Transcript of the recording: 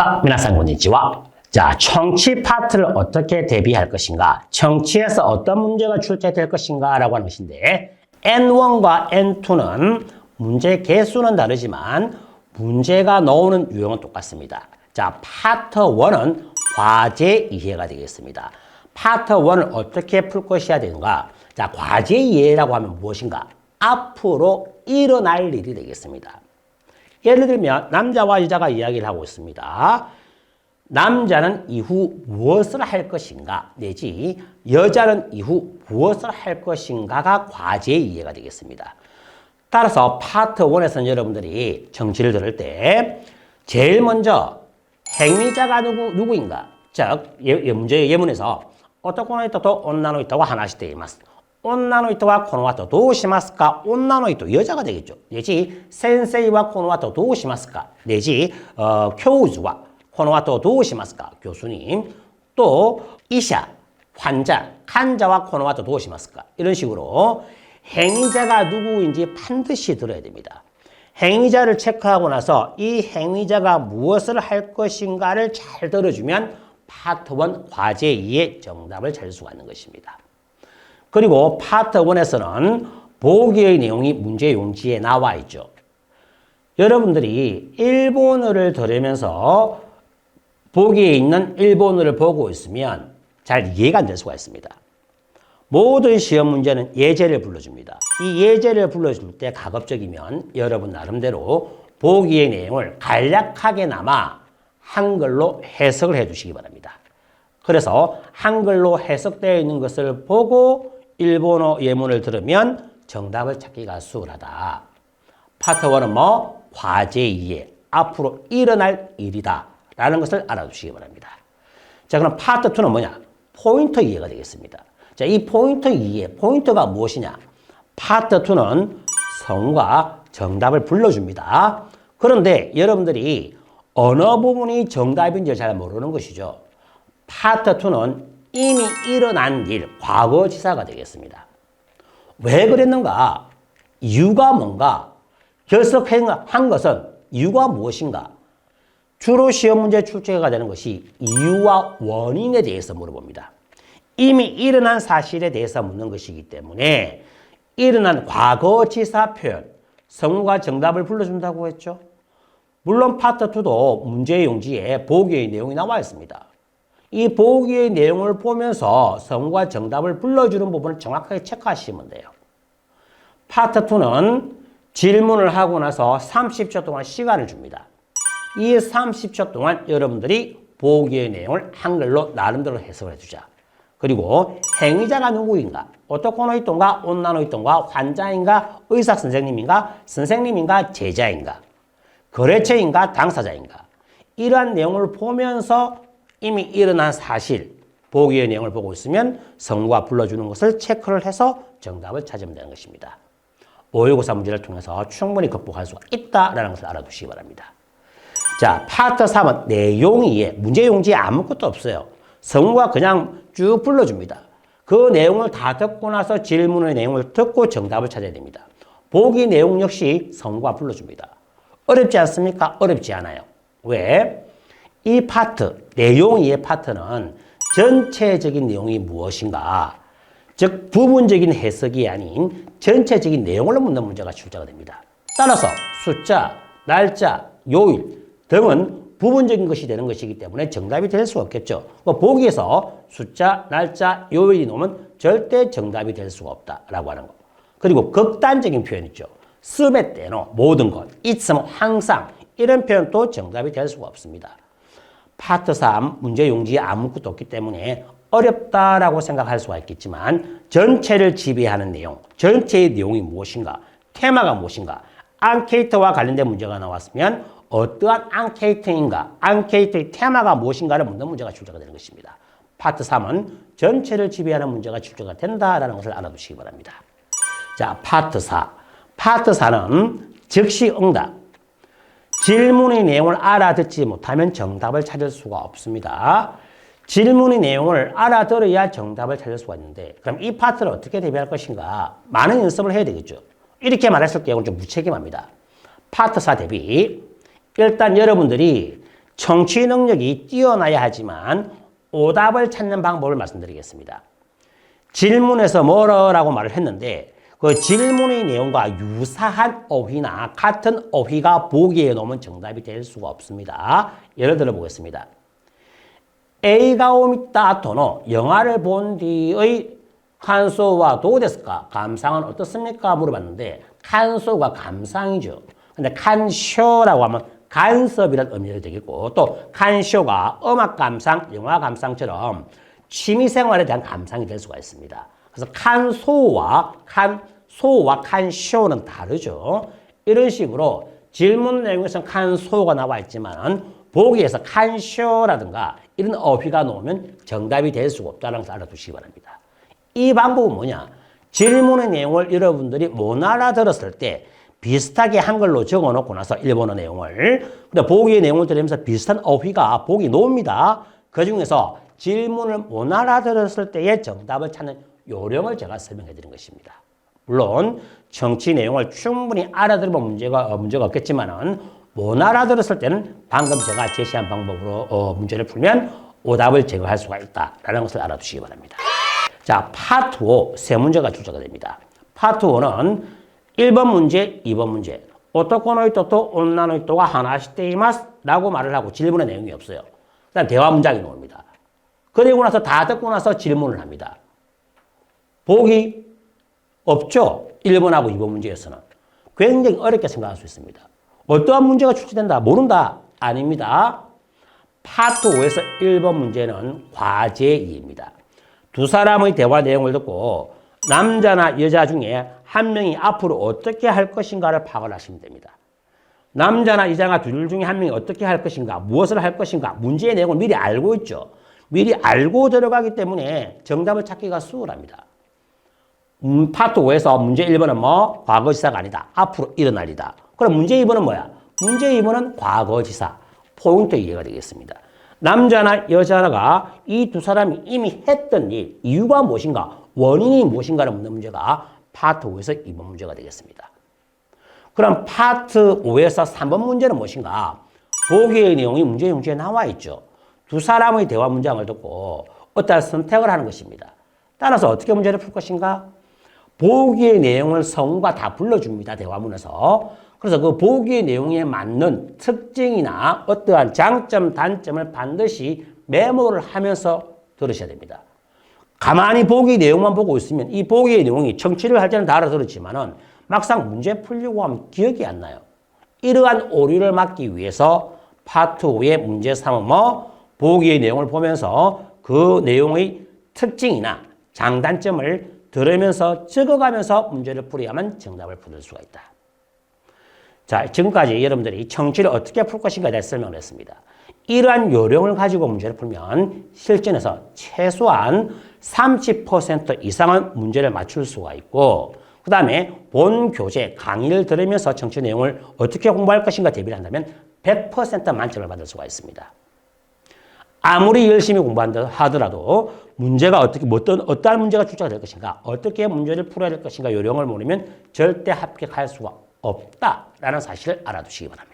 さあ、皆さんこんにちは。자, 청취 파트를 어떻게 대비할 것인가? 청취에서 어떤 문제가 출제될 것인가? 라고 하는 것인데 N1과 N2는 문제 개수는 다르지만 문제가 나오는 유형은 똑같습니다. 자, 파트 1은 과제 이해가 되겠습니다. 파트 1을 어떻게 풀 것이야 되는가? 자, 과제 이해라고 하면 무엇인가? 앞으로 일어날 일이 되겠습니다. 예를 들면 남자와 여자가 이야기를 하고 있습니다. 남자는 이후 무엇을 할 것인가 내지 여자는 이후 무엇을 할 것인가가 과제의 이해가 되겠습니다. 따라서 파트 1에서는 여러분들이 정치를 들을 때 제일 먼저 행위자가 누구인가? 즉, 문제의 예문에서男の人と女の人は話しています。女の人はこの後どうしますか?女の人 여자가 되겠죠. 내지 선생님과 この後どうしますか? 내지 교수와 この後どうしますか? 교수님. 또 의사, 환자, 환자와 この後どうしますか? 이런 식으로 행위자가 누구인지 반드시 들어야 됩니다. 행위자를 체크하고 나서 이 행위자가 무엇을 할 것인가를 잘 들어주면 파트 1 과제 2의 정답을 찾을 수가 있는 것입니다. 그리고 파트 1에서는 보기의 내용이 문제 용지에 나와 있죠. 여러분들이 일본어를 들으면서 보기에 있는 일본어를 보고 있으면 잘 이해가 안 될 수가 있습니다. 모든 시험 문제는 예제를 불러줍니다. 이 예제를 불러줄 때 가급적이면 여러분 나름대로 보기의 내용을 간략하게나마 한글로 해석을 해 주시기 바랍니다. 그래서 한글로 해석되어 있는 것을 보고 일본어 예문을 들으면 정답을 찾기가 수월하다. 파트 1은 뭐? 과제 이해, 앞으로 일어날 일이다 라는 것을 알아두시기 바랍니다. 자, 그럼 파트 2는 뭐냐? 포인트 이해가 되겠습니다. 자, 이 포인트 이해, 포인트가 무엇이냐? 파트 2는 성우가 정답을 불러줍니다. 그런데 여러분들이 어느 부분이 정답인지 잘 모르는 것이죠. 파트 2는 이미 일어난 일, 과거지사가 되겠습니다. 왜 그랬는가? 이유가 뭔가? 결석한 것은 이유가 무엇인가? 주로 시험 문제 출제가 되는 것이 이유와 원인에 대해서 물어봅니다. 이미 일어난 사실에 대해서 묻는 것이기 때문에 일어난 과거지사 표현, 성우가 정답을 불러준다고 했죠. 물론 파트 2도 문제 용지에 보기의 내용이 나와 있습니다. 이 보기의 내용을 보면서 성우가 정답을 불러주는 부분을 정확하게 체크하시면 돼요. 파트 2는 질문을 하고 나서 30초 동안 시간을 줍니다. 이 30초 동안 여러분들이 보기의 내용을 한글로 나름대로 해석을 해주자. 그리고 행위자가 누구인가? 오토코노 히토인가? 온나노 히토인가? 환자인가? 의사 선생님인가? 선생님인가? 제자인가? 거래처인가? 당사자인가? 이러한 내용을 보면서 이미 일어난 사실, 보기의 내용을 보고 있으면 성우가 불러주는 것을 체크를 해서 정답을 찾으면 되는 것입니다. 519 문제를 통해서 충분히 극복할 수가 있다는 것을 알아두시기 바랍니다. 자, 파트 3은 내용 이해, 문제 용지에 아무것도 없어요. 성우가 그냥 쭉 불러줍니다. 그 내용을 다 듣고 나서 질문의 내용을 듣고 정답을 찾아야 됩니다. 보기 내용 역시 성우가 불러줍니다. 어렵지 않습니까? 어렵지 않아요. 왜? 이 파트, 내용 이해 파트는 전체적인 내용이 무엇인가, 즉 부분적인 해석이 아닌 전체적인 내용을 묻는 문제가 출제가 됩니다. 따라서 숫자, 날짜, 요일 등은 부분적인 것이 되는 것이기 때문에 정답이 될 수 없겠죠. 보기에서 숫자, 날짜, 요일이 나오면 절대 정답이 될 수가 없다라고 하는 거. 그리고 극단적인 표현 있죠. 스베 때노 모든 것, 있으면 항상 이런 표현도 정답이 될 수가 없습니다. 파트 3 문제 용지에 아무것도 없기 때문에 어렵다라고 생각할 수가 있겠지만 전체를 지배하는 내용, 전체의 내용이 무엇인가, 테마가 무엇인가, 앙케이트와 관련된 문제가 나왔으면 어떠한 앙케이트인가, 앙케이트의 테마가 무엇인가를 묻는 문제가 출제가 되는 것입니다. 파트 3은 전체를 지배하는 문제가 출제가 된다라는 것을 알아두시기 바랍니다. 자, 파트 4. 파트 4는 즉시 응답. 질문의 내용을 알아듣지 못하면 정답을 찾을 수가 없습니다. 질문의 내용을 알아들어야 정답을 찾을 수가 있는데 그럼 이 파트를 어떻게 대비할 것인가? 많은 연습을 해야 되겠죠. 이렇게 말했을 경우는 좀 무책임합니다. 파트 4 대비 일단 여러분들이 청취 능력이 뛰어나야 하지만 오답을 찾는 방법을 말씀드리겠습니다. 질문에서 뭐라고 말을 했는데 그 질문의 내용과 유사한 어휘나 같은 어휘가 보기에 놓으면 정답이 될 수가 없습니다. 예를 들어 보겠습니다. A가 오미다 토노 영화를 본 뒤의 칸소와 도데스까 감상은 어떻습니까? 물어봤는데 칸소가 감상이죠. 근데 칸쇼라고 하면 간섭이라는 의미가 되겠고 또 칸쇼가 음악 감상, 영화 감상처럼 취미생활에 대한 감상이 될 수가 있습니다. 그래서 칸소와 칸쇼는 다르죠. 이런 식으로 질문 내용에서는 칸소가 나와 있지만 보기에서 칸쇼라든가 이런 어휘가 나오면 정답이 될 수가 없다는 것을 알아두시기 바랍니다. 이 방법은 뭐냐? 질문의 내용을 여러분들이 못 알아들었을 때 비슷하게 한글로 적어놓고 나서 일본어 내용을 근데 보기의 내용을 들으면서 비슷한 어휘가 보기 나옵니다. 그 중에서 질문을 못 알아들었을 때의 정답을 찾는 요령을 제가 설명해 드린 것입니다. 물론 정치 내용을 충분히 알아들으면 문제가 없겠지만은 못 알아들었을 때는 방금 제가 제시한 방법으로 문제를 풀면 오답을 제거할 수가 있다라는 것을 알아두시기 바랍니다. 자, 파트 5 세 문제가 출제가 됩니다. 파트 5는 1번 문제, 2번 문제. 오토코노이 또또 온나노이 또가 하나시테이마스 라고 말을 하고 질문의 내용이 없어요. 그다음 대화 문장이 나옵니다. 그리고 나서 다 듣고 나서 질문을 합니다. 보기 없죠? 1번하고 2번 문제에서는. 굉장히 어렵게 생각할 수 있습니다. 어떠한 문제가 출제된다? 모른다? 아닙니다. 파트 5에서 1번 문제는 과제2입니다. 두 사람의 대화 내용을 듣고 남자나 여자 중에 한 명이 앞으로 어떻게 할 것인가를 파악을 하시면 됩니다. 남자나 여자가 둘 중에 한 명이 어떻게 할 것인가, 무엇을 할 것인가, 문제의 내용을 미리 알고 있죠. 미리 알고 들어가기 때문에 정답을 찾기가 수월합니다. 파트 5에서 문제 1번은 뭐? 과거지사가 아니다. 앞으로 일어날 일이다. 그럼 문제 2번은 뭐야? 문제 2번은 과거지사. 포인트 이해가 되겠습니다. 남자나 여자가 이 두 사람이 이미 했던 일, 이유가 무엇인가, 원인이 무엇인가를 묻는 문제가 파트 5에서 2번 문제가 되겠습니다. 그럼 파트 5에서 3번 문제는 무엇인가? 보기의 내용이 문제에 나와 있죠. 두 사람의 대화 문장을 듣고 어떠한 선택을 하는 것입니다. 따라서 어떻게 문제를 풀 것인가? 보기의 내용을 성우가 다 불러줍니다. 대화문에서. 그래서 그 보기의 내용에 맞는 특징이나 어떠한 장점, 단점을 반드시 메모를 하면서 들으셔야 됩니다. 가만히 보기 내용만 보고 있으면 이 보기의 내용이 청취를 할 때는 다 알아들었지만은 막상 문제 풀려고 하면 기억이 안 나요. 이러한 오류를 막기 위해서 파트 5의 문제 3은 뭐? 보기의 내용을 보면서 그 내용의 특징이나 장단점을 들으면서 적어가면서 문제를 풀어야만 정답을 풀 수가 있다. 자, 지금까지 여러분들이 청취를 어떻게 풀 것인가에 대해 설명을 했습니다. 이러한 요령을 가지고 문제를 풀면 실전에서 최소한 30% 이상은 문제를 맞출 수가 있고 그 다음에 본 교재 강의를 들으면서 청취 내용을 어떻게 공부할 것인가 대비를 한다면 100% 만점을 받을 수가 있습니다. 아무리 열심히 공부한다 하더라도 문제가 어떠한 문제가 출제가 될 것인가, 어떻게 문제를 풀어야 될 것인가 요령을 모르면 절대 합격할 수가 없다라는 사실을 알아두시기 바랍니다.